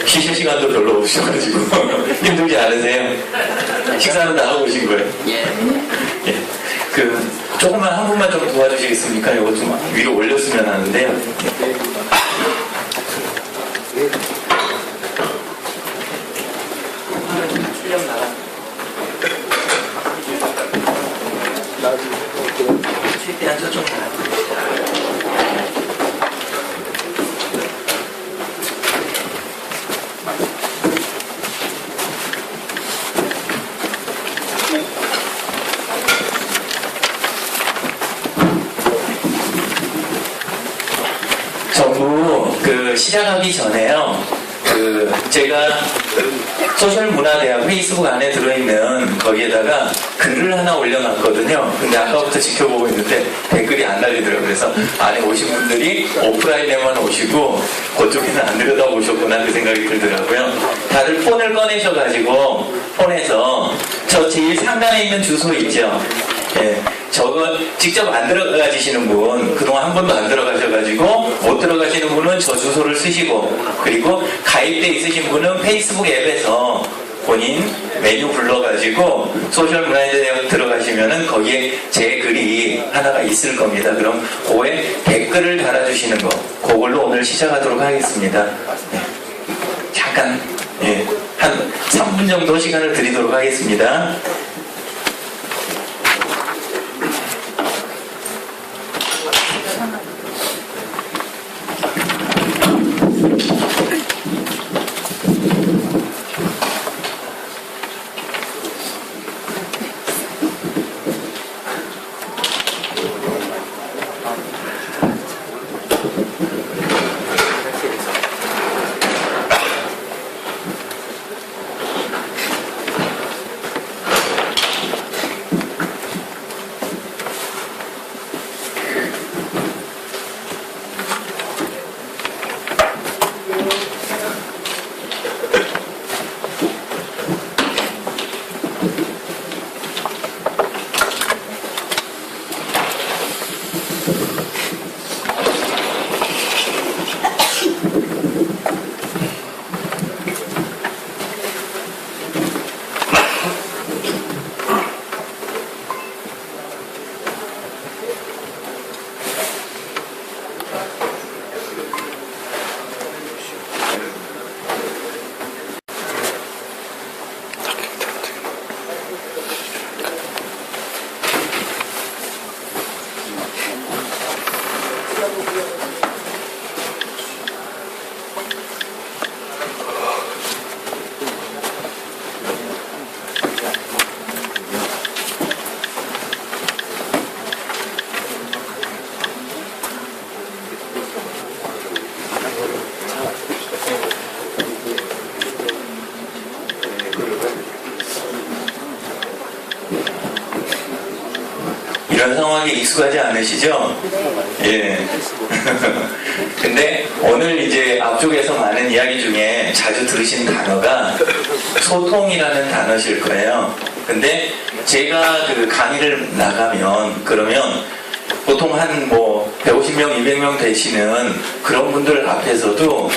쉬실 시간도 별로 없으셔가지고 힘들지 않으세요? 식사는 다 하고 오신 거예요? 예. 예. 조금만 한 분만 좀 도와주시겠습니까? 이거 좀 위로 올렸으면 하는데요. 출력 나가. 최대한 저쪽 나가. 전부 시작하기 전에요. 제가 소셜문화대학 페이스북 안에 들어있는 거기에다가 글을 하나 올려놨거든요. 근데 아까부터 지켜보고 있는데 댓글이 안 달리더라고요. 그래서 안에 오신 분들이 오프라인에만 오시고 그쪽에는 안 들여다보셨구나 그 생각이 들더라고요. 다들 폰을 꺼내셔가지고 폰에서 저 제일 상단에 있는 주소 있죠. 예, 저거 직접 안 들어가시는 분, 그동안 한 번도 안 들어가셔가지고 못 들어가시는 분은 저 주소를 쓰시고, 그리고 가입돼 있으신 분은 페이스북 앱에서 본인 메뉴 불러가지고 소셜문화대학 들어가시면은 거기에 제 글이 하나가 있을 겁니다. 그럼 그에 댓글을 달아주시는 거, 그걸로 오늘 시작하도록 하겠습니다. 예, 잠깐 한 3분 정도 시간을 드리도록 하겠습니다. 이런 상황에 익숙하지 않으시죠? 예. 근데 오늘 이제 앞쪽에서 많은 이야기 중에 자주 들으신 단어가 소통이라는 단어실 거예요. 근데 제가 강의를 나가면 그러면 보통 한 150명, 200명 되시는 그런 분들 앞에서도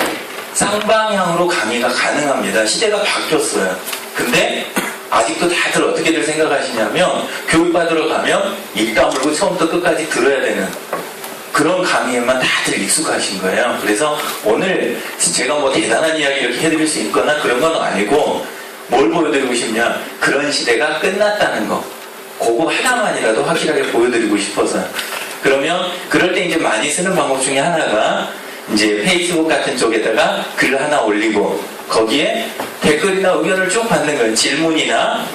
쌍방향으로 강의가 가능합니다. 시대가 바뀌었어요. 근데 아직도 다들 어떻게들 생각하시냐면 교육받으러 가면 입 다물고 처음부터 끝까지 들어야 되는 그런 강의에만 다들 익숙하신 거예요. 그래서 오늘 제가 대단한 이야기 이렇게 해드릴 수 있거나 그런 건 아니고 뭘 보여드리고 싶냐, 그런 시대가 끝났다는 거, 그거 하나만이라도 확실하게 보여드리고 싶어서요. 그러면 그럴 때 이제 많이 쓰는 방법 중에 하나가 이제 페이스북 같은 쪽에다가 글 하나 올리고 거기에 댓글이나 의견을 쭉 받는 거예요. 질문이나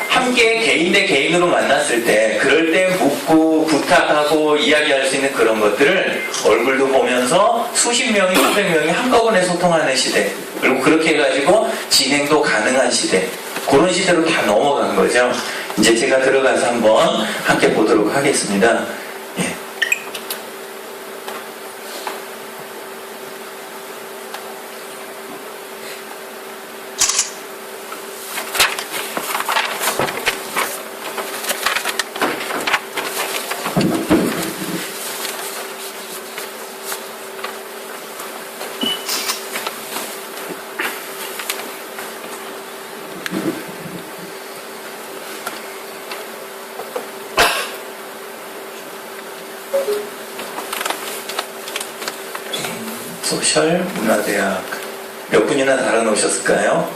함께 개인 대 개인으로 만났을 때 그럴 때 묻고 부탁하고 이야기할 수 있는 그런 것들을 얼굴도 보면서 수십 명이 수백 명이 한꺼번에 소통하는 시대, 그리고 그렇게 해가지고 진행도 가능한 시대, 그런 시대로 다 넘어간 거죠. 이제 제가 들어가서 한번 함께 보도록 하겠습니다. 예. 소셜문화대학 몇 분이나 달아놓으셨을까요?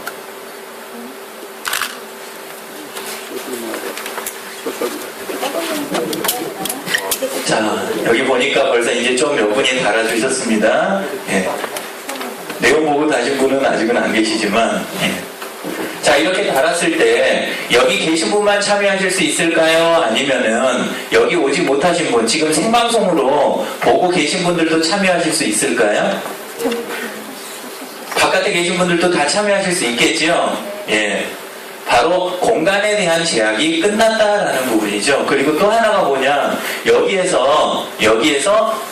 자, 여기 보니까 벌써 이제 좀 몇 분이 달아주셨습니다. 예. 내용 보고 다신 분은 아직은 안 계시지만, 예. 자, 이렇게 달았을 때 여기 계신 분만 참여하실 수 있을까요? 아니면은 여기 오지 못하신 분, 지금 생방송으로 보고 계신 분들도 참여하실 수 있을까요? 바깥에 계신 분들도 다 참여하실 수 있겠죠? 예. 바로 공간에 대한 제약이 끝났다라는 부분이죠. 그리고 또 하나가 뭐냐, 여기에서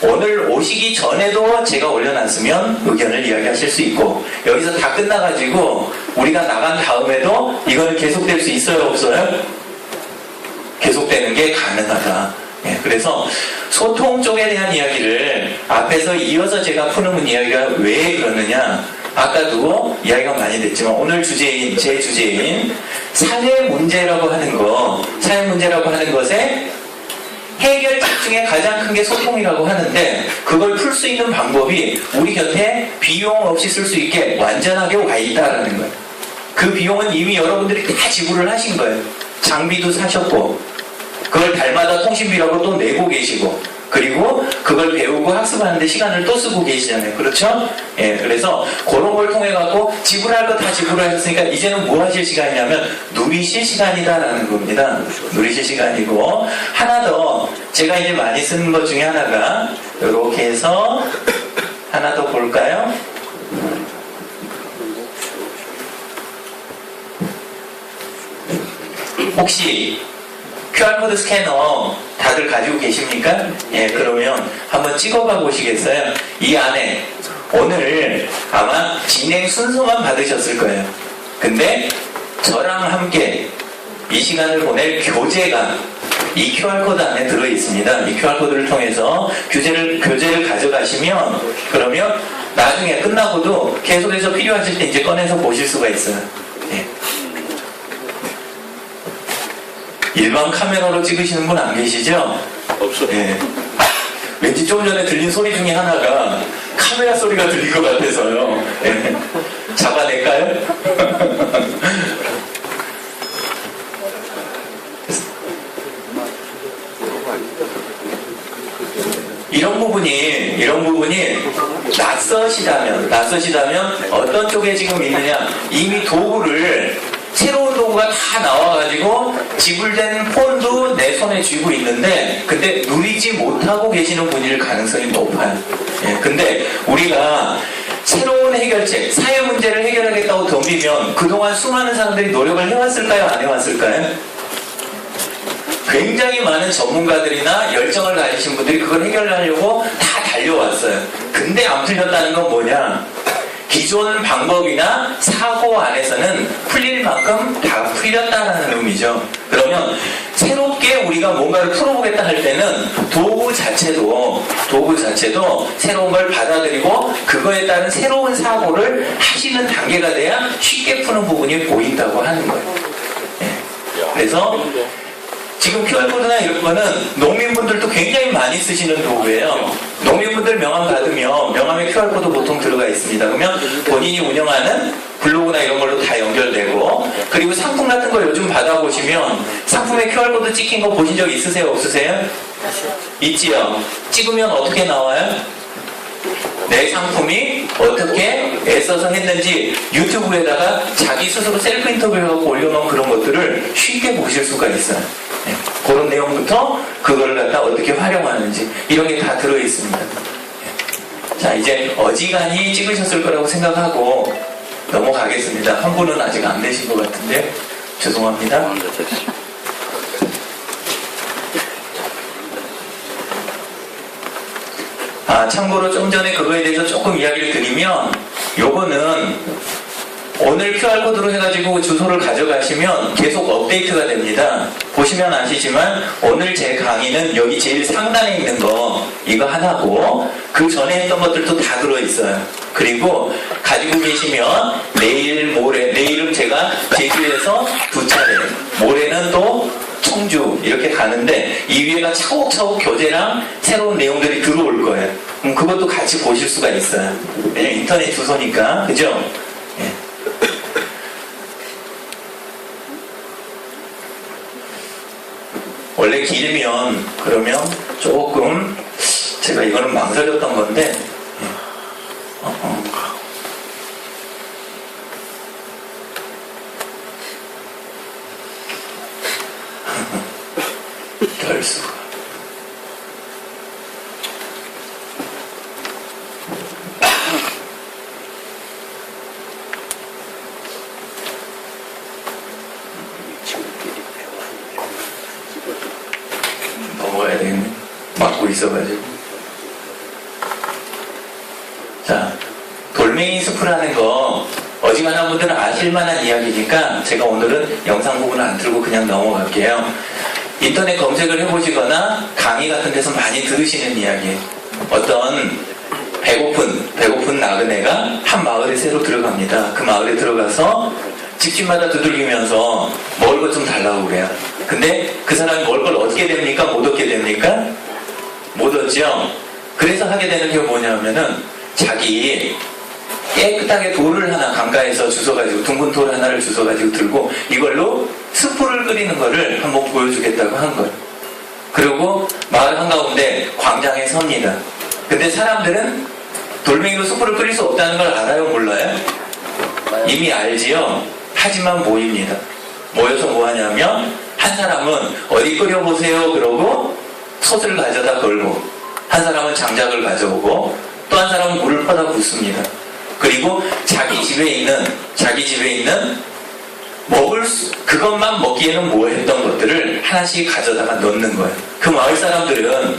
오늘 오시기 전에도 제가 올려놨으면 의견을 이야기하실 수 있고, 여기서 다 끝나가지고 우리가 나간 다음에도 이거는 계속될 수 있어요, 없어요? 계속되는 게 가능하다. 예, 그래서 소통 쪽에 대한 이야기를 앞에서 이어서 제가 푸는 이야기가 왜 그러느냐, 아까도 이야기가 많이 됐지만 오늘 주제인, 제 주제인 사회 문제라고 하는 것의 해결책 중에 가장 큰 게 소통이라고 하는데, 그걸 풀 수 있는 방법이 우리 곁에 비용 없이 쓸 수 있게 완전하게 와 있다라는 거예요. 그 비용은 이미 여러분들이 다 지불을 하신 거예요. 장비도 사셨고, 그걸 달마다 통신비라고 또 내고 계시고, 그리고 그걸 배우고 학습하는데 시간을 또 쓰고 계시잖아요. 그렇죠? 예, 그래서 그런 걸 통해 갖고 지불할 거 다 지불하셨으니까 이제는 뭐 하실 시간이냐면 누리실 시간이다라는 겁니다. 누리실 시간이고, 하나 더 제가 이제 많이 쓰는 것 중에 하나가 이렇게 해서 하나 더 볼까요? 혹시 QR코드 스캐너 다들 가지고 계십니까? 예, 그러면 한번 찍어봐 보시겠어요? 이 안에 오늘 아마 진행 순서만 받으셨을 거예요. 근데 저랑 함께 이 시간을 보낼 교재가 이 QR코드 안에 들어있습니다. 이 QR코드를 통해서 교재를 가져가시면, 그러면 나중에 끝나고도 계속해서 필요하실 때 이제 꺼내서 보실 수가 있어요. 예. 일반 카메라로 찍으시는 분 안 계시죠? 없어. 예. 왠지 좀 전에 들린 소리 중에 하나가 카메라 소리가 들린 것 같아서요. 예. 잡아낼까요? 이런 부분이 낯서시다면 어떤 쪽에 지금 있느냐, 이미 새로운 도구가 다 나와가지고 지불된 폰도 내 손에 쥐고 있는데, 근데 누리지 못하고 계시는 분일 가능성이 높아요. 예, 근데 우리가 새로운 해결책, 사회 문제를 해결하겠다고 덤비면 그동안 수많은 사람들이 노력을 해왔을까요? 안 해왔을까요? 굉장히 많은 전문가들이나 열정을 가지신 분들이 그걸 해결하려고 다 달려왔어요. 근데 안 풀렸다는 건 뭐냐? 기존 방법이나 사고 안에서는 풀릴 만큼 다 풀렸다는 의미죠. 그러면 새롭게 우리가 뭔가를 풀어보겠다 할 때는 도구 자체도 새로운 걸 받아들이고 그거에 따른 새로운 사고를 하시는 단계가 돼야 쉽게 푸는 부분이 보인다고 하는 거예요. 예. 그래서 지금 QR코드나 이런 거는 농민분들도 굉장히 많이 쓰시는 도구예요. 농민분들 명함 받으면 명함에 QR코드 보통 들어가 있습니다. 그러면 본인이 운영하는 블로그나 이런 걸로 다 연결되고, 그리고 상품 같은 거 요즘 받아보시면 상품에 QR코드 찍힌 거 보신 적 있으세요? 없으세요? 있지요? 찍으면 어떻게 나와요? 내 상품이 어떻게 애써서 했는지 유튜브에다가 자기 스스로 셀프 인터뷰해서 올려놓은 그런 것들을 쉽게 보실 수가 있어요. 네. 그런 내용부터 그걸 갖다 어떻게 활용하는지 이런 게 다 들어있습니다. 네. 자, 이제 어지간히 찍으셨을 거라고 생각하고 넘어가겠습니다. 한 분은 아직 안 되신 것 같은데 죄송합니다. 참고로 좀 전에 그거에 대해서 조금 이야기를 드리면, 요거는 오늘 QR코드로 해가지고 주소를 가져가시면 계속 업데이트가 됩니다. 보시면 아시지만 오늘 제 강의는 여기 제일 상단에 있는 거 이거 하나고, 그 전에 했던 것들도 다 들어있어요. 그리고 가지고 계시면 내일은 제가 제주에서 2차례, 모레는 또 청주 이렇게 가는데 이 위에가 차곡차곡 교재랑 새로운 내용들이 들어올 거예요. 그럼 그것도 같이 보실 수가 있어요. 왜냐면 인터넷 주소니까. 그죠? 예. 원래 길면 그러면 조금 제가 이거는 망설였던 건데 결수가 넘어가야 되겠네. 막고 있어가지고. 자, 돌멩이 숲이라는 거 어지간한 분들은 아실만한 이야기니까 제가 오늘은 영상 부분을 안 틀고 그냥 넘어갈게요. 인터넷 검색을 해보시거나 강의 같은 데서 많이 들으시는 이야기예요. 어떤 배고픈 나그네가 한 마을에 새로 들어갑니다. 그 마을에 들어가서 집집마다 두들기면서 먹을 것 좀 달라고 그래요. 근데 그 사람이 먹을 걸 얻게 됩니까? 못 얻게 됩니까? 못 얻죠? 그래서 하게 되는 게 뭐냐면은 자기 깨끗하게 돌을 하나 강가에서 주워가지고 둥근 돌 하나를 주워가지고 들고 이걸로 스프를 끓이는 거를 한번 보여주겠다고 한 거예요. 그리고 마을 한가운데 광장에 섭니다. 근데 사람들은 돌멩이로 스프를 끓일 수 없다는 걸 알아요? 몰라요? 이미 알지요? 하지만 모입니다. 모여서 뭐 하냐면 한 사람은 어디 끓여보세요 그러고 솥을 가져다 걸고 한 사람은 장작을 가져오고 또 한 사람은 물을 퍼다 붓습니다. 그리고 자기 집에 있는 그것만 먹기에는 뭐 했던 것들을 하나씩 가져다가 넣는 거예요. 그 마을 사람들은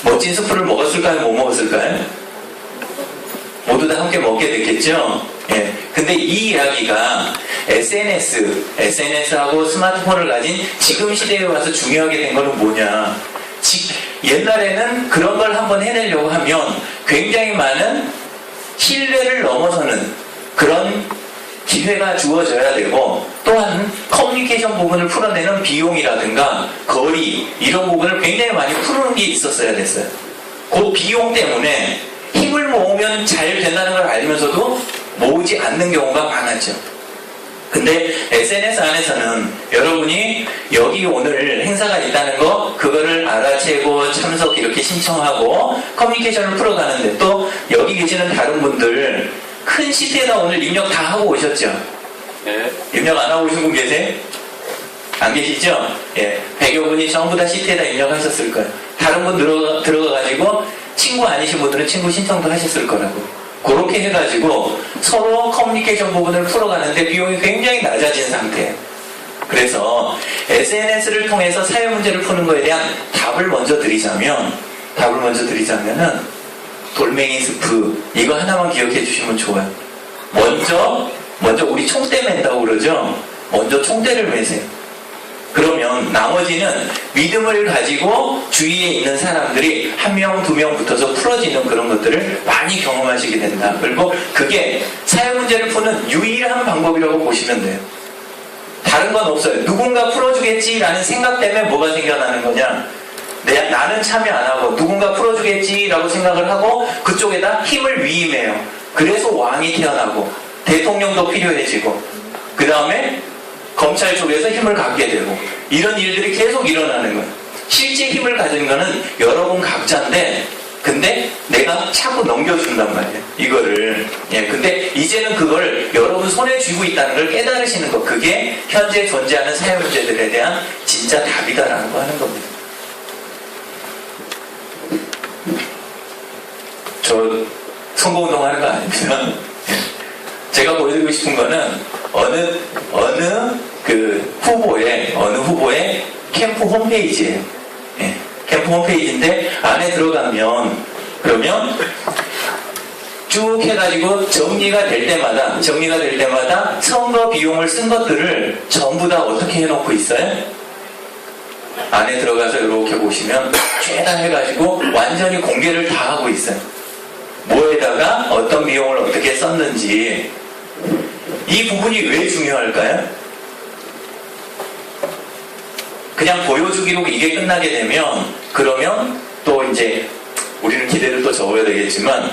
멋진 스프를 먹었을까요? 못 먹었을까요? 모두 다 함께 먹게 됐겠죠? 예. 근데 이 이야기가 SNS하고 스마트폰을 가진 지금 시대에 와서 중요하게 된 거는 뭐냐? 옛날에는 그런 걸 한번 해내려고 하면 굉장히 많은 신뢰를 넘어서는 그런 기회가 주어져야 되고 또한 커뮤니케이션 부분을 풀어내는 비용이라든가 거리 이런 부분을 굉장히 많이 푸는 게 있었어야 됐어요. 그 비용 때문에 힘을 모으면 잘 된다는 걸 알면서도 모으지 않는 경우가 많았죠. 근데 SNS 안에서는 여러분이 여기 오늘 행사가 있다는 거 그거를 알아채고 참석 이렇게 신청하고 커뮤니케이션을 풀어가는데 또 여기 계시는 다른 분들 큰 시트에다 오늘 입력 다 하고 오셨죠? 네. 입력 안 하고 오신 분 계세요? 안 계시죠? 예. 100여 분이 전부 다 시트에다 입력하셨을 거예요. 다른 분 들어가가지고 친구 아니신 분들은 친구 신청도 하셨을 거라고. 그렇게 해가지고 서로 커뮤니케이션 부분을 풀어가는데 비용이 굉장히 낮아진 상태예요. 그래서 SNS를 통해서 사회 문제를 푸는 거에 대한 답을 먼저 드리자면은 돌멩이 스프 이거 하나만 기억해 주시면 좋아요. 먼저 우리 총대 맨다고 그러죠. 먼저 총대를 매세요. 그러면 나머지는 믿음을 가지고 주위에 있는 사람들이 한 명, 두 명 붙어서 풀어지는 그런 것들을 많이 경험하시게 된다. 그리고 그게 사회 문제를 푸는 유일한 방법이라고 보시면 돼요. 다른 건 없어요. 누군가 풀어주겠지라는 생각 때문에 뭐가 생겨나는 거냐? 나는 참여 안 하고 누군가 풀어주겠지라고 생각을 하고 그쪽에다 힘을 위임해요. 그래서 왕이 태어나고 대통령도 필요해지고 그 다음에 검찰 쪽에서 힘을 갖게 되고 이런 일들이 계속 일어나는 거예요. 실제 힘을 가진 거는 여러분 각자인데 근데 내가 자꾸 넘겨준단 말이에요. 이거를. 예, 근데 이제는 그걸 여러분 손에 쥐고 있다는 걸 깨달으시는 거. 그게 현재 존재하는 사회 문제들에 대한 진짜 답이다라는 거 하는 겁니다. 저 선거운동 하는 거 아닙니다. 제가 보여드리고 싶은 거는 어느 후보의 캠프 홈페이지예요. 예, 캠프 홈페이지인데 안에 들어가면 그러면 쭉 해가지고 정리가 될 때마다 선거 비용을 쓴 것들을 전부 다 어떻게 해놓고 있어요? 안에 들어가서 이렇게 보시면 죄다 해가지고 완전히 공개를 다 하고 있어요. 뭐에다가 어떤 비용을 어떻게 썼는지. 이 부분이 왜 중요할까요? 그냥 보여주기로 이게 끝나게 되면 그러면 또 이제 우리는 기대를 또 접어야 되겠지만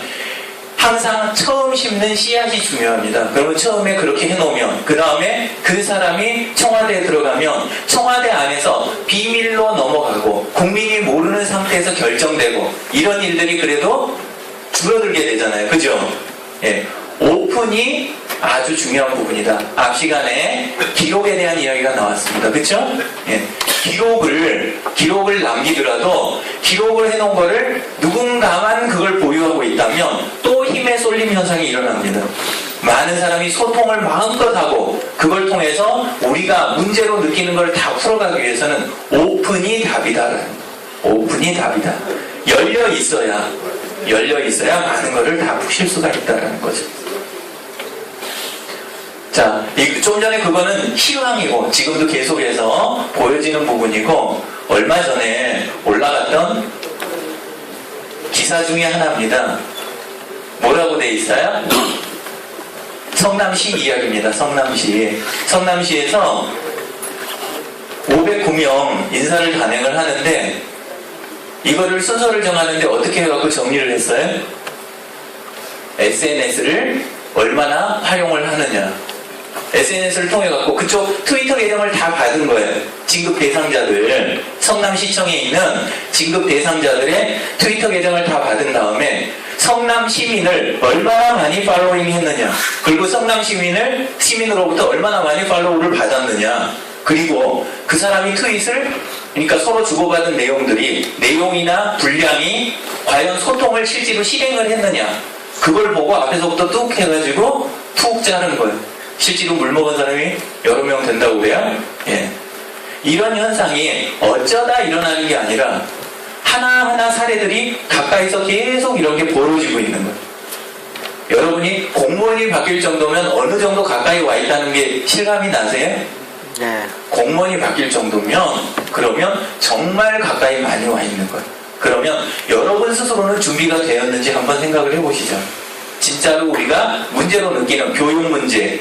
항상 처음 심는 씨앗이 중요합니다. 그러면 처음에 그렇게 해놓으면 그 다음에 그 사람이 청와대에 들어가면 청와대 안에서 비밀로 넘어가고 국민이 모르는 상태에서 결정되고 이런 일들이 그래도 줄어들게 되잖아요. 그죠? 예. 오픈이 아주 중요한 부분이다. 앞 시간에 기록에 대한 이야기가 나왔습니다. 그쵸? 예. 기록을 남기더라도 기록을 해놓은 거를 누군가만 그걸 보유하고 있다면 또 힘의 쏠림 현상이 일어납니다. 많은 사람이 소통을 마음껏 하고 그걸 통해서 우리가 문제로 느끼는 걸 다 풀어가기 위해서는 오픈이 답이다. 오픈이 답이다. 열려 있어야 많은 거를 다 푸실 수가 있다는 거죠. 자, 좀 전에 그거는 희망이고 지금도 계속해서 보여지는 부분이고 얼마 전에 올라갔던 기사 중에 하나입니다. 뭐라고 돼 있어요? 성남시 이야기입니다. 성남시에서 509명 인사를 단행을 하는데 이거를 순서를 정하는데 어떻게 해갖고 정리를 했어요? SNS를 얼마나 활용을 하느냐. SNS를 통해 갖고 그쪽 트위터 계정을 다 받은 거예요. 진급 대상자들, 성남시청에 있는 진급 대상자들의 트위터 계정을 다 받은 다음에 성남 시민을 얼마나 많이 팔로잉 했느냐, 그리고 성남 시민으로부터 얼마나 많이 팔로우를 받았느냐, 그리고 그 사람이 트윗을, 그러니까 서로 주고받은 내용이나 분량이 과연 소통을 실제로 실행을 했느냐, 그걸 보고 앞에서부터 뚝 해가지고 푹 자른 거예요. 실제로 물 먹은 사람이 여러 명 된다고 그래요? 예. 이런 현상이 어쩌다 일어나는 게 아니라 하나하나 사례들이 가까이서 계속 이런 게 벌어지고 있는 거예요. 여러분이 공무원이 바뀔 정도면 어느 정도 가까이 와 있다는 게 실감이 나세요? 네. 공무원이 바뀔 정도면 그러면 정말 가까이 많이 와 있는 거예요. 그러면 여러분 스스로는 준비가 되었는지 한번 생각을 해보시죠. 진짜로 우리가 문제로 느끼는 교육 문제,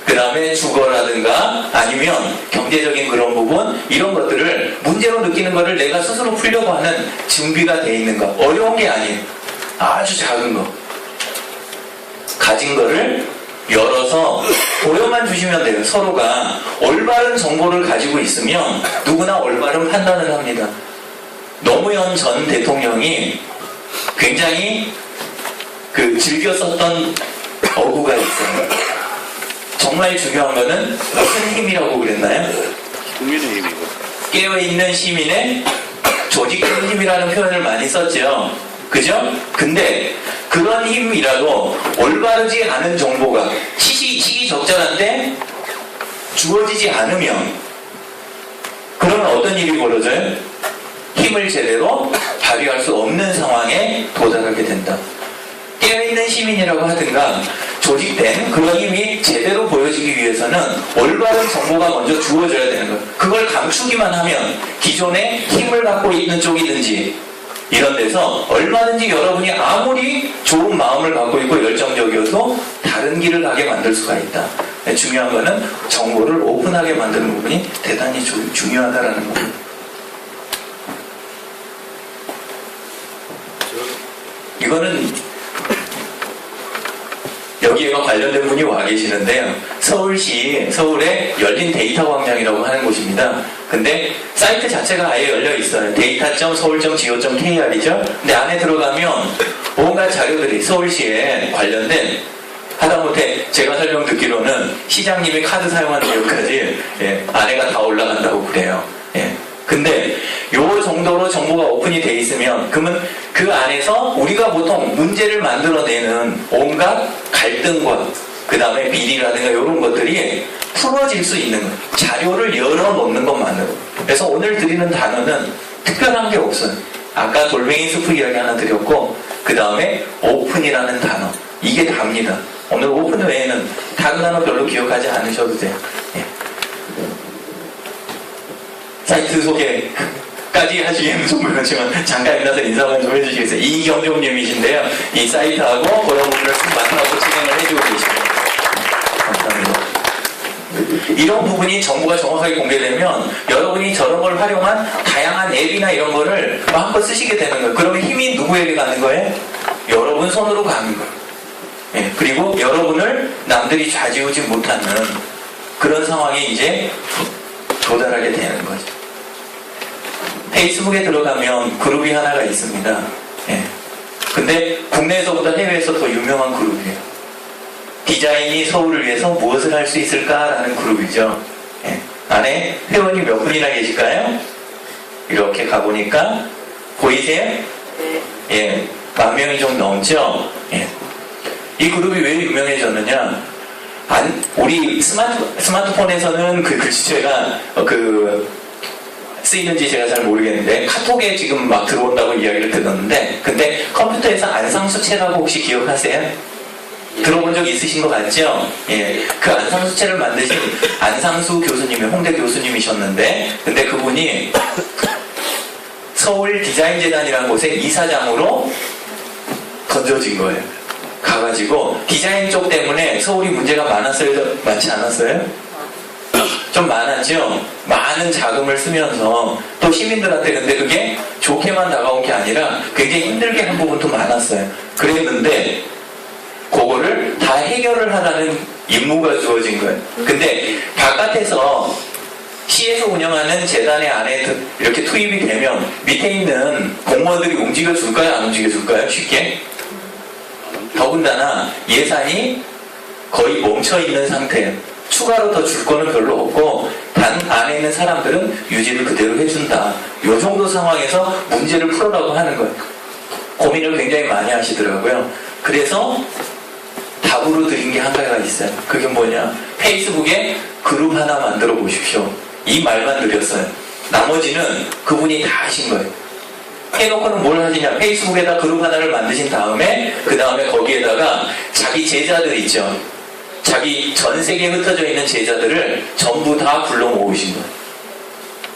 그 다음에 주거라든가 아니면 경제적인 그런 부분, 이런 것들을 문제로 느끼는 거를 내가 스스로 풀려고 하는 준비가 돼 있는가. 어려운 게 아니에요. 아주 작은 거. 가진 거를 열어서 보여만 주시면 돼요. 서로가 올바른 정보를 가지고 있으면 누구나 올바른 판단을 합니다. 노무현 전 대통령이 굉장히 즐겨 썼던 어구가 있어요. 정말 중요한 거는 무슨 힘이라고 그랬나요? 국민의힘이고. 깨어있는 시민의 조직적 힘이라는 표현을 많이 썼죠. 그죠? 근데 그런 힘이라도 올바르지 않은 정보가 시기적절한데 주어지지 않으면 그러면 어떤 일이 벌어져요? 힘을 제대로 발휘할 수 없는 상황에 도달하게 된다. 깨어있는 시민이라고 하든가 조직된 그런 힘이 제대로 보여지기 위해서는 올바른 정보가 먼저 주어져야 되는 거예요. 그걸 감추기만 하면 기존에 힘을 갖고 있는 쪽이든지 이런 데서 얼마든지 여러분이 아무리 좋은 마음을 갖고 있고 열정적이어도 다른 길을 가게 만들 수가 있다. 중요한 거는 정보를 오픈하게 만드는 부분이 대단히 중요하다라는 겁니다. 이거는 여기에가 관련된 분이 와 계시는데요. 서울에 열린 데이터 광장이라고 하는 곳입니다. 근데 사이트 자체가 아예 열려 있어요. data.seoul.go.kr이죠. 근데 안에 들어가면 온갖 자료들이 서울시에 관련된, 하다못해 제가 설명 듣기로는 시장님이 카드 사용하는 내용까지 안에가 다 올라간다고 그래요. 근데 요 정도로 정보가 오픈이 돼 있으면 그러면 그 안에서 우리가 보통 문제를 만들어내는 온갖 갈등과 그 다음에 비리라든가 이런 것들이 풀어질 수 있는 거예요. 자료를 열어놓는 것만으로. 그래서 오늘 드리는 단어는 특별한 게 없어요. 아까 돌멩이 스프 이야기 하나 드렸고 그 다음에 오픈이라는 단어, 이게 답니다. 오늘 오픈 외에는 다른 단어 별로 기억하지 않으셔도 돼요. 사이트 소개까지 하시기에는 좀 그렇지만 잠깐 일어나서 인사만 좀 해주시겠어요? 이경종님이신데요. 이 사이트하고 그런 부분을 맡아서 진행을 해주고 계십니다. 감사합니다. 이런 부분이 정보가 정확하게 공개되면 여러분이 저런 걸 활용한 다양한 앱이나 이런 거를 마음껏 쓰시게 되는 거예요. 그러면 힘이 누구에게 가는 거예요? 여러분 손으로 가는 거예요. 예, 그리고 여러분을 남들이 좌지우지 못하는 그런 상황에 이제 도달하게 되는 거죠. 페이스북에 들어가면 그룹이 하나가 있습니다. 예. 근데 국내에서보다 해외에서 더 유명한 그룹이에요. 디자인이 서울을 위해서 무엇을 할 수 있을까라는 그룹이죠. 예. 안에 회원이 몇 분이나 계실까요? 이렇게 가보니까 보이세요? 예, 10,000명이 좀 넘죠? 예. 이 그룹이 왜 유명해졌느냐? 우리 스마트폰에서는 그 글씨체가 쓰이는지 제가 잘 모르겠는데 카톡에 지금 막 들어온다고 이야기를 들었는데, 근데 컴퓨터에서 안상수체라고 혹시 기억하세요? 들어본 적 있으신 것 같죠? 예, 그 안상수체를 만드신 안상수 교수님이 홍대 교수님이셨는데, 근데 그분이 서울 디자인재단이라는 곳에 이사장으로 던져진 거예요. 가가지고 디자인 쪽 때문에 서울이 문제가 많았어요? 많지 않았어요? 좀 많았죠? 많은 자금을 쓰면서 또 시민들한테, 근데 그게 좋게만 다가온 게 아니라 굉장히 힘들게 한 부분도 많았어요. 그랬는데 그거를 다 해결을 하라는 임무가 주어진 거예요. 근데 바깥에서 시에서 운영하는 재단의 안에 이렇게 투입이 되면 밑에 있는 공무원들이 움직여줄까요? 안 움직여줄까요? 쉽게? 더군다나 예산이 거의 멈춰있는 상태예요. 추가로 더 줄 거는 별로 없고 단 안에 있는 사람들은 유지를 그대로 해준다. 이 정도 상황에서 문제를 풀어라고 하는 거예요. 고민을 굉장히 많이 하시더라고요. 그래서 답으로 드린 게 한 가지가 있어요. 그게 뭐냐? 페이스북에 그룹 하나 만들어 보십시오. 이 말만 드렸어요. 나머지는 그분이 다 하신 거예요. 해놓고는 뭘 하시냐? 페이스북에다 그룹 하나를 만드신 다음에 그 다음에 거기에다가 자기 제자들 있죠. 자기 전 세계에 흩어져 있는 제자들을 전부 다 불러 모으신 거예요.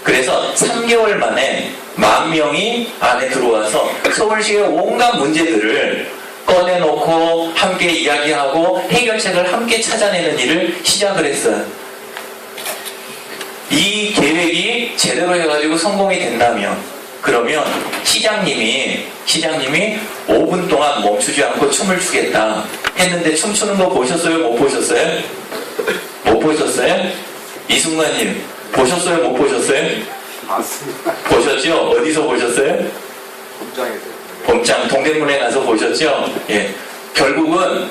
그래서 3개월 만에 10,000명이 안에 들어와서 서울시의 온갖 문제들을 꺼내놓고 함께 이야기하고 해결책을 함께 찾아내는 일을 시작을 했어요. 이 계획이 제대로 해가지고 성공이 된다면, 그러면 시장님이 5분 동안 멈추지 않고 춤을 추겠다 했는데 춤추는 거 보셨어요? 못 보셨어요? 못 보셨어요? 이순간님 보셨어요? 못 보셨어요? 맞습니다. 보셨죠? 어디서 보셨어요? 공장에서. 범장 동대문에 가서 보셨죠? 예. 결국은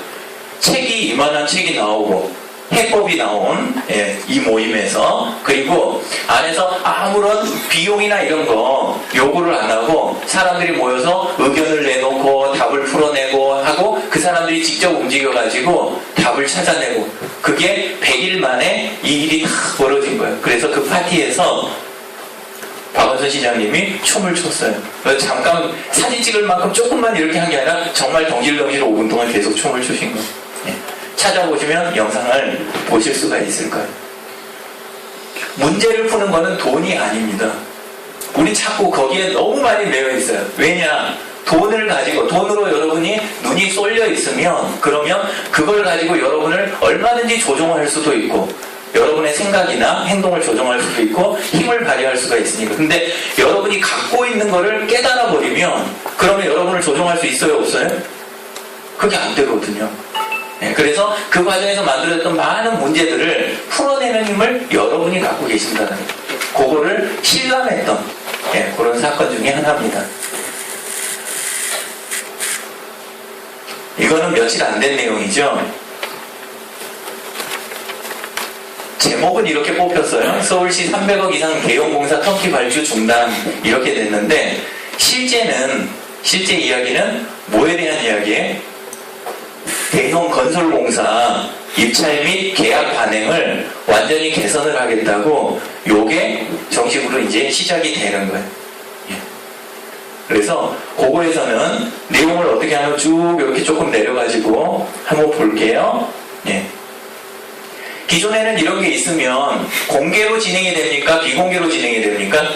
책이 이만한 책이 나오고 해법이 나온, 예, 이 모임에서, 그리고 안에서 아무런 비용이나 이런 거 요구를 안 하고 사람들이 모여서 의견을 내놓고 답을 풀어내고 하고 그 사람들이 직접 움직여가지고 답을 찾아내고, 그게 100일 만에 이 일이 다 벌어진 거예요. 그래서 그 파티에서 박원순 시장님이 춤을 췄어요. 잠깐 사진 찍을 만큼 조금만 이렇게 한 게 아니라 정말 덩실덩실 5분 동안 계속 춤을 추신 거예요. 예. 찾아보시면 영상을 보실 수가 있을 거예요. 문제를 푸는 거는 돈이 아닙니다. 우리 자꾸 거기에 너무 많이 매여 있어요. 왜냐? 돈을 가지고, 돈으로 여러분이 눈이 쏠려 있으면, 그러면 그걸 가지고 여러분을 얼마든지 조종할 수도 있고, 여러분의 생각이나 행동을 조정할 수도 있고 힘을 발휘할 수가 있으니까. 근데 여러분이 갖고 있는 거를 깨달아 버리면, 그러면 여러분을 조정할 수 있어요? 없어요? 그게 안 되거든요. 네, 그래서 그 과정에서 만들어졌던 많은 문제들을 풀어내는 힘을 여러분이 갖고 계신다는 거예요. 그거를 실감했던, 네, 그런 사건 중에 하나입니다. 이거는 며칠 안 된 내용이죠. 제목은 이렇게 뽑혔어요. 서울시 300억 이상 대형공사 터키 발주 중단, 이렇게 됐는데 실제 이야기는 뭐에 대한 이야기예요? 대형 건설공사 입찰 및 계약 관행을 완전히 개선을 하겠다고, 요게 정식으로 이제 시작이 되는 거예요. 예. 그래서 그거에서는 내용을 어떻게 하면 쭉 이렇게 조금 내려가지고 한번 볼게요. 예. 기존에는 이런 게 있으면 공개로 진행이 됩니까? 비공개로 진행이 됩니까?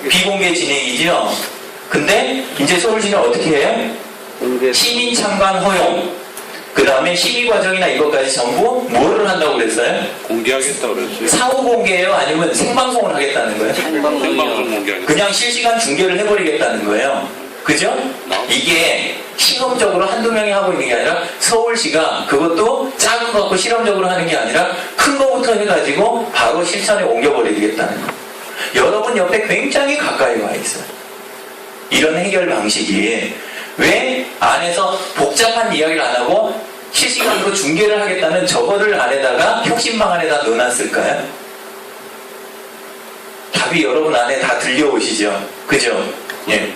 비공개 진행이죠. 근데 이제 서울시는 어떻게 해요? 시민 참관 허용. 그 다음에 심의 과정이나 이것까지 전부 뭐를 한다고 그랬어요? 공개하겠다고 그랬어요. 사후 공개예요? 아니면 생방송을 하겠다는 거예요? 생방송 공개하겠다. 그냥 실시간 중계를 해버리겠다는 거예요. 그죠? 이게 시험적으로 한두 명이 하고 있는 게 아니라 서울시가 그것도 작은 거 갖고 실험적으로 하는 게 아니라 큰 거부터 해가지고 바로 실천에 옮겨버리겠다는 거예요. 여러분 옆에 굉장히 가까이 와 있어요. 이런 해결 방식이 왜 안에서 복잡한 이야기를 안 하고 실시간으로 중계를 하겠다는 저거를 안에다가 혁신 방안에다 넣어놨을까요? 답이 여러분 안에 다 들려오시죠? 그죠? 예.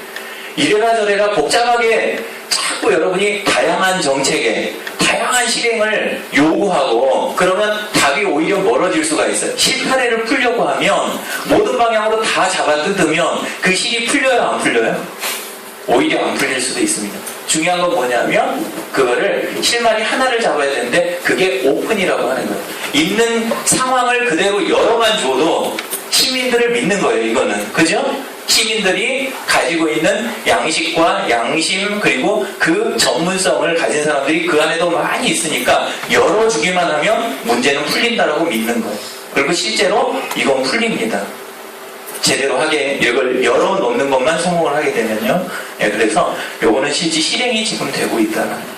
이래라 저래라 복잡하게 자꾸 여러분이 다양한 정책에 다양한 실행을 요구하고 그러면 답이 오히려 멀어질 수가 있어요. 실타래를 풀려고 하면 모든 방향으로 다 잡아뜯으면 그 실이 풀려요 안 풀려요? 오히려 안 풀릴 수도 있습니다. 중요한 건 뭐냐면 그거를 실마리 하나를 잡아야 되는데 그게 오픈이라고 하는 거예요. 있는 상황을 그대로 열어만 줘도 시민들을 믿는 거예요. 이거는. 그죠? 시민들이 가지고 있는 양식과 양심 그리고 그 전문성을 가진 사람들이 그 안에도 많이 있으니까 열어주기만 하면 문제는 풀린다라고 믿는 거예요. 그리고 실제로 이건 풀립니다. 제대로 하게 이걸 열어놓는 것만 성공을 하게 되면요. 예, 그래서 요거는 실제 실행이 지금 되고 있다는 거예요.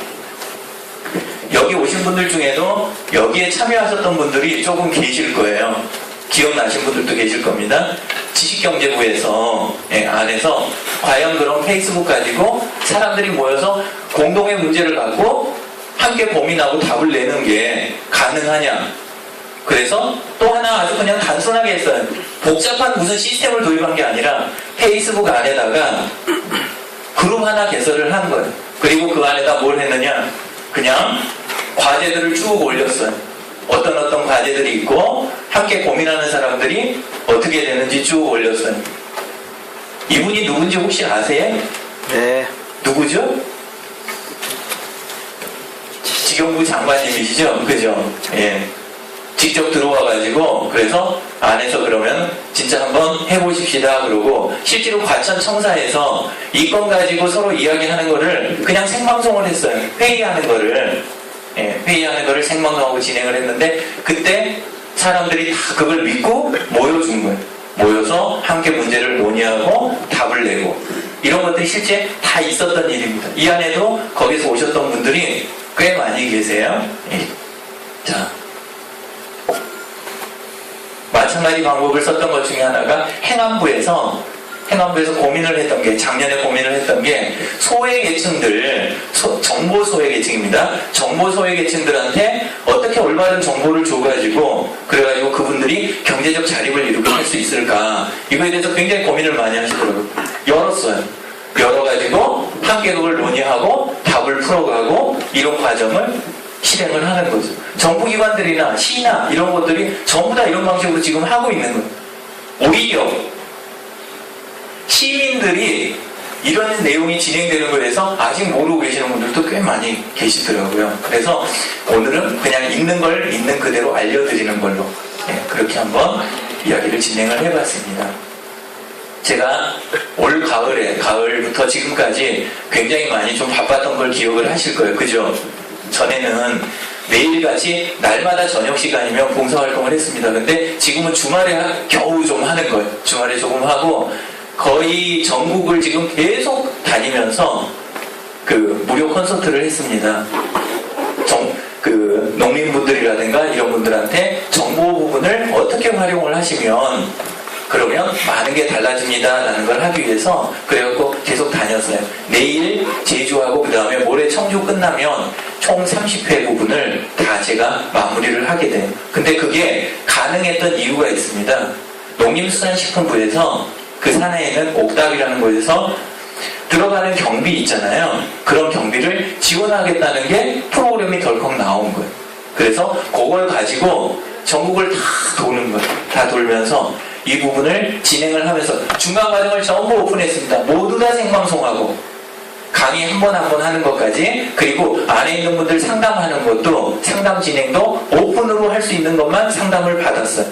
여기 오신 분들 중에도 여기에 참여하셨던 분들이 조금 계실 거예요. 기억나신 분들도 계실 겁니다. 지식경제부에서 안에서 과연 그런 페이스북 가지고 사람들이 모여서 공동의 문제를 갖고 함께 고민하고 답을 내는 게 가능하냐. 그래서 또 하나 아주 그냥 단순하게 했어요. 복잡한 무슨 시스템을 도입한 게 아니라 페이스북 안에다가 그룹 하나 개설을 한 거예요. 그리고 그 안에다 뭘 했느냐. 그냥 과제들을 쭉 올렸어요. 어떤 과제들이 있고 함께 고민하는 사람들이 어떻게 되는지 쭉 올렸어요. 이분이 누군지 혹시 아세요? 네. 누구죠? 지경부 장관님이시죠? 그죠? 예. 직접 들어와가지고 그래서 안에서 그러면 진짜 한번 해보십시다 그러고 실제로 과천청사에서 이 건 가지고 서로 이야기하는 거를 그냥 생방송을 했어요. 회의하는 거를 생방송하고 진행을 했는데 그때 사람들이 다 그걸 믿고 모여준 거예요. 모여서 함께 문제를 논의하고 답을 내고 이런 것들이 실제 다 있었던 일입니다. 이 안에도 거기서 오셨던 분들이 꽤 많이 계세요. 예. 자, 마찬가지 방법을 썼던 것 중에 하나가 행안부에서 고민을 했던 게 작년에 고민을 했던 게 소외계층들 정보 소외계층입니다. 정보 소외계층들한테 어떻게 올바른 정보를 줘가지고 그래가지고 그분들이 경제적 자립을 이루게 할 수 있을까 이거에 대해서 굉장히 고민을 많이 하시더라고요. 열었어요. 열어가지고 함께 그걸 논의하고 답을 풀어가고 이런 과정을 실행을 하는 거죠. 정부기관들이나 시나 이런 것들이 전부 다 이런 방식으로 지금 하고 있는 거예요. 오히려 시민들이 이런 내용이 진행되는 거에 대해서 아직 모르고 계시는 분들도 꽤 많이 계시더라고요. 그래서 오늘은 그냥 있는 걸 있는 그대로 알려드리는 걸로 그렇게 한번 이야기를 진행을 해봤습니다. 제가 올 가을부터 지금까지 굉장히 많이 좀 바빴던 걸 기억을 하실 거예요. 그죠? 전에는 매일같이 날마다 저녁 시간이면 봉사활동을 했습니다. 근데 지금은 주말에 겨우 좀 하는 거예요. 주말에 조금 하고 거의 전국을 지금 계속 다니면서 그 무료 콘서트를 했습니다. 그 농민분들이라든가 이런 분들한테 정보 부분을 어떻게 활용을 하시면 그러면 많은 게 달라집니다라는 걸 하기 위해서 그래갖고 계속 다녔어요. 내일 제주하고 그 다음에 모레 청주 끝나면 총 30회 부분을 다 제가 마무리를 하게 돼요. 근데 그게 가능했던 이유가 있습니다. 농림수산식품부에서 그 산하에 있는 옥답이라는 곳에서 들어가는 경비 있잖아요. 그런 경비를 지원하겠다는 게 프로그램이 덜컥 나온 거예요. 그래서 그걸 가지고 전국을 다 도는 거예요. 다 돌면서 이 부분을 진행을 하면서 중간 과정을 전부 오픈했습니다. 모두 다 생방송하고 강의 한 번 하는 것까지 그리고 안에 있는 분들 상담하는 것도 상담 진행도 오픈으로 할 수 있는 것만 상담을 받았어요.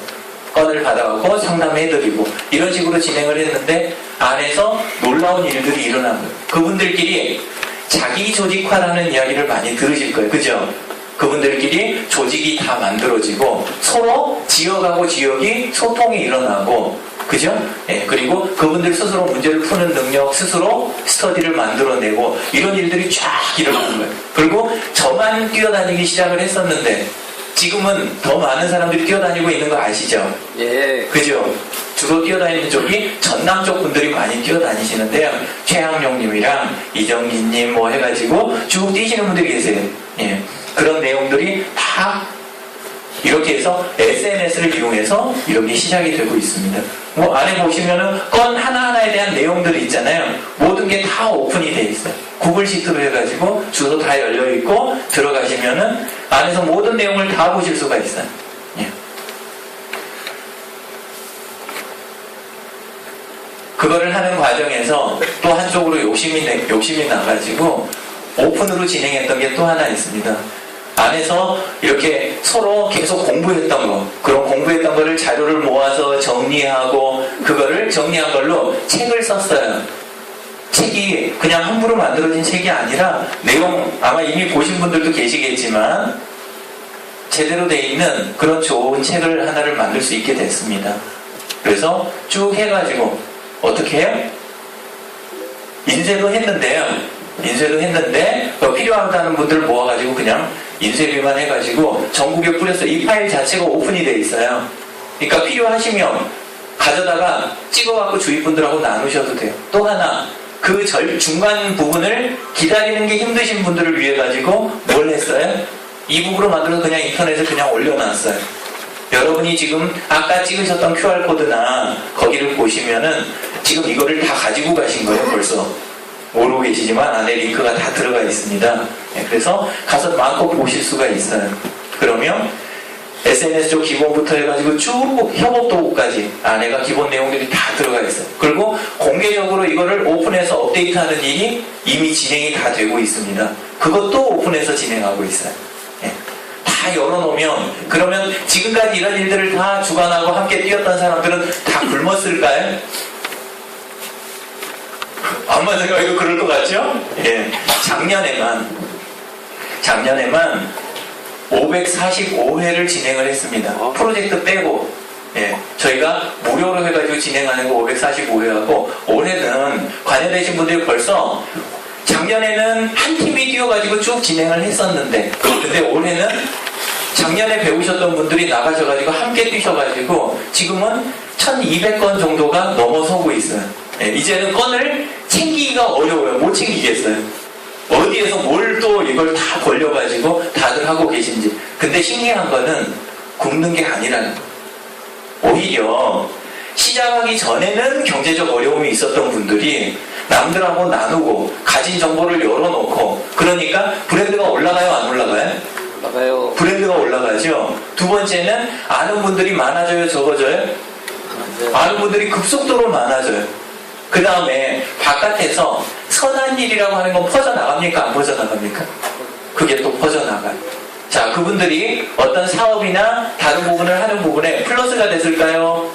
건을 받아갖고 상담해드리고 이런 식으로 진행을 했는데 안에서 놀라운 일들이 일어난 거예요. 그분들끼리 자기 조직화라는 이야기를 많이 들으실 거예요. 그죠? 그분들끼리 조직이 다 만들어지고 서로 지역하고 지역이 소통이 일어나고 그죠? 예, 그리고 그분들 스스로 문제를 푸는 능력, 스스로 스터디를 만들어내고 이런 일들이 쫙 일어나는 거예요. 그리고 저만 뛰어다니기 시작을 했었는데 지금은 더 많은 사람들이 뛰어다니고 있는 거 아시죠? 예. 그죠? 주로 뛰어다니는 쪽이 전남 쪽 분들이 많이 뛰어다니시는데요. 최항용님이랑 이정기님 뭐 해가지고 쭉 뛰시는 분들이 계세요. 예. 그런 내용들이 다 이렇게 해서 SNS를 이용해서 이렇게 시작이 되고 있습니다. 뭐 안에 보시면은 건 하나하나에 대한 내용들이 있잖아요. 모든 게 다 오픈이 돼 있어요. 구글 시트로 해가지고 주소 다 열려 있고 들어가시면은 안에서 모든 내용을 다 보실 수가 있어요. 예. 그거를 하는 과정에서 또 한쪽으로 욕심이 나가지고 오픈으로 진행했던 게 또 하나 있습니다. 안에서 이렇게 서로 계속 공부했던 거, 그런 공부했던 거를 자료를 모아서 정리하고 그거를 정리한 걸로 책을 썼어요. 책이 그냥 함부로 만들어진 책이 아니라 내용 아마 이미 보신 분들도 계시겠지만 제대로 돼 있는 그런 좋은 책을 하나를 만들 수 있게 됐습니다. 그래서 쭉 해가지고 어떻게 해요? 인쇄도 했는데 필요하다는 분들 모아가지고 그냥 인쇄비만 해가지고 전국에 뿌렸어요. 이 파일 자체가 오픈이 돼 있어요. 그러니까 필요하시면 가져다가 찍어갖고 주위 분들하고 나누셔도 돼요. 또 하나 그 중간 부분을 기다리는 게 힘드신 분들을 위해 가지고 뭘 했어요? 이북으로 만들어서 그냥 인터넷에 그냥 올려놨어요. 여러분이 지금 아까 찍으셨던 QR코드나 거기를 보시면은 지금 이거를 다 가지고 가신 거예요, 벌써. 모르고 계시지만 안에 링크가 다 들어가 있습니다. 그래서 가서 마음껏 보실 수가 있어요. 그러면 SNS 쪽 기본부터 해가지고 쭉 협업 도구까지 안에가 기본 내용들이 다 들어가 있어요. 그리고 공개적으로 이거를 오픈해서 업데이트하는 일이 이미 진행이 다 되고 있습니다. 그것도 오픈해서 진행하고 있어요. 다 열어놓으면 그러면 지금까지 이런 일들을 다 주관하고 함께 뛰었던 사람들은 다 굶었을까요? 아마 생각해도 그럴 것 같죠? 예. 작년에만 545회를 진행을 했습니다. 프로젝트 빼고. 예. 저희가 무료로 해가지고 진행하는 거 545회하고 올해는 관여되신 분들이 벌써 작년에는 한 팀이 뛰어가지고 쭉 진행을 했었는데 근데 올해는 작년에 배우셨던 분들이 나가셔가지고 함께 뛰셔가지고 지금은 1200건 정도가 넘어서고 있어요. 예, 이제는 건을 챙기기가 어려워요. 못 챙기겠어요. 어디에서 뭘 또 이걸 다 벌려가지고 다들 하고 계신지. 근데 신기한 거는 굶는 게 아니라는 거예요. 오히려 시작하기 전에는 경제적 어려움이 있었던 분들이 남들하고 나누고 가진 정보를 열어놓고 그러니까 브랜드가 올라가요? 안 올라가요? 올라가요. 브랜드가 올라가죠. 두 번째는 아는 분들이 많아져요? 적어져요? 아는 분들이 급속도로 많아져요. 그 다음에 바깥에서 선한 일이라고 하는 건 퍼져나갑니까? 안 퍼져나갑니까? 그게 또 퍼져나가요. 자, 그분들이 어떤 사업이나 다른 부분을 하는 부분에 플러스가 됐을까요?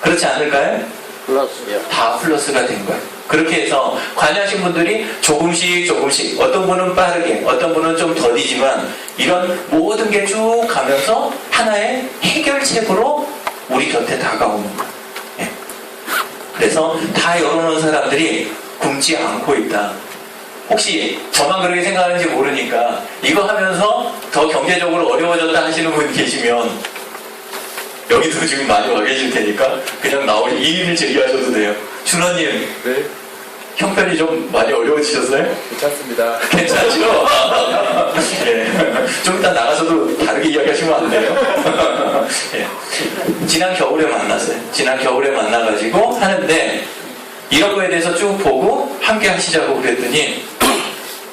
그렇지 않을까요? 플러스요. 다 플러스가 된 거예요. 그렇게 해서 관여하신 분들이 조금씩 어떤 분은 빠르게 어떤 분은 좀 더디지만 이런 모든 게 쭉 가면서 하나의 해결책으로 우리 곁에 다가오는 거예요. 예. 그래서 다 열어놓은 사람들이 굶지 않고 있다. 혹시 저만 그렇게 생각하는지 모르니까 이거 하면서 더 경제적으로 어려워졌다 하시는 분 계시면 여기도 지금 많이 와 계실 테니까 그냥 나오시 이의를 제기하셔도 돼요. 준호님, 네, 형편이 좀 많이 어려워지셨어요? 괜찮습니다. 괜찮죠? 예. 좀 이따 나가서도 다르게 이야기하시면 안 돼요. 예. 지난 겨울에 만났어요. 지난 겨울에 만나가지고 하는데 이런 거에 대해서 쭉 보고 함께 하시자고 그랬더니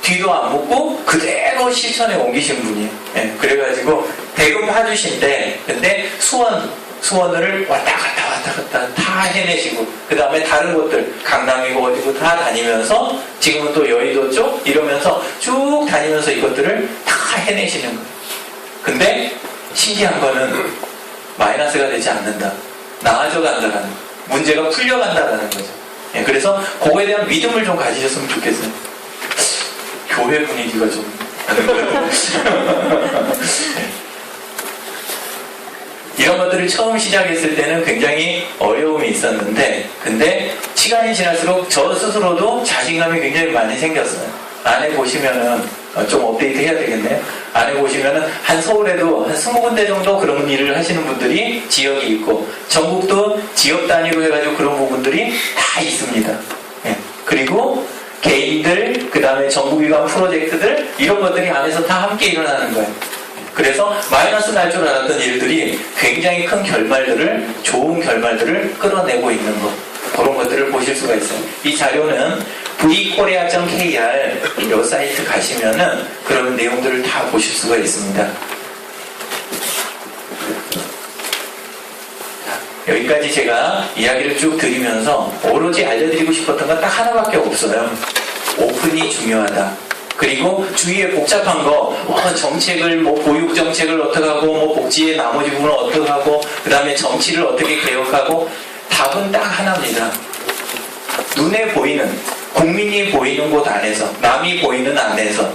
뒤도 안 묻고 그대로 실천에 옮기신 분이에요. 예. 그래가지고 대금 파주신데 근데 수원을 왔다 갔다 다 해내시고 그 다음에 다른 곳들 강남이고 어디고 다 다니면서 지금은 또 여의도 쪽 이러면서 쭉 다니면서 이것들을 다 해내시는 거예요. 근데 신기한 거는 마이너스가 되지 않는다. 나아져 간다라는 거예요. 문제가 풀려간다라는 거죠. 예, 그래서 그거에 대한 믿음을 좀 가지셨으면 좋겠어요. 교회 분위기가 좀 이런 것들을 처음 시작했을 때는 굉장히 어려움이 있었는데, 근데 시간이 지날수록 저 스스로도 자신감이 굉장히 많이 생겼어요. 안에 보시면은 좀 업데이트 해야 되겠네요. 안에 보시면은 한 서울에도 한 20군데 정도 그런 일을 하시는 분들이 지역이 있고, 전국도 지역 단위로 해가지고 그런 부분들이 다 있습니다. 예. 그리고 개인들, 그 다음에 정부기관 프로젝트들, 이런 것들이 안에서 다 함께 일어나는 거예요. 그래서 마이너스 날 줄 알았던 일들이 굉장히 큰 결말들을, 좋은 결말들을 끌어내고 있는 것, 그런 것들을 보실 수가 있어요. 이 자료는 vkorea.kr 이 사이트 가시면은 그런 내용들을 다 보실 수가 있습니다. 여기까지 제가 이야기를 쭉 드리면서 오로지 알려드리고 싶었던 건 딱 하나밖에 없어요. 오픈이 중요하다. 그리고 주위에 복잡한 거, 정책을, 보육 정책을 어떻게 하고, 복지의 나머지 부분을 어떻게 하고, 그 다음에 정치를 어떻게 개혁하고, 답은 딱 하나입니다. 눈에 보이는, 국민이 보이는 곳 안에서, 남이 보이는 안에서,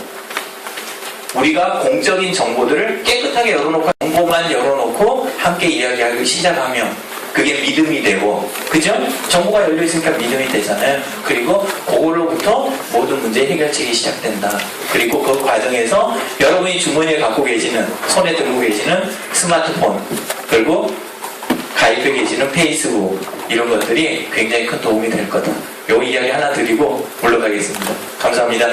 우리가 공적인 정보들을 깨끗하게 열어놓고, 정보만 열어놓고, 함께 이야기하기 시작하면, 그게 믿음이 되고, 그죠? 정보가 열려있으니까 믿음이 되잖아요. 그리고 그걸로부터 모든 문제 해결책이 시작된다. 그리고 그 과정에서 여러분이 주머니에 갖고 계시는, 손에 들고 계시는 스마트폰, 그리고 가입해 계시는 페이스북, 이런 것들이 굉장히 큰 도움이 될 거다. 요 이야기 하나 드리고 물러가겠습니다. 감사합니다.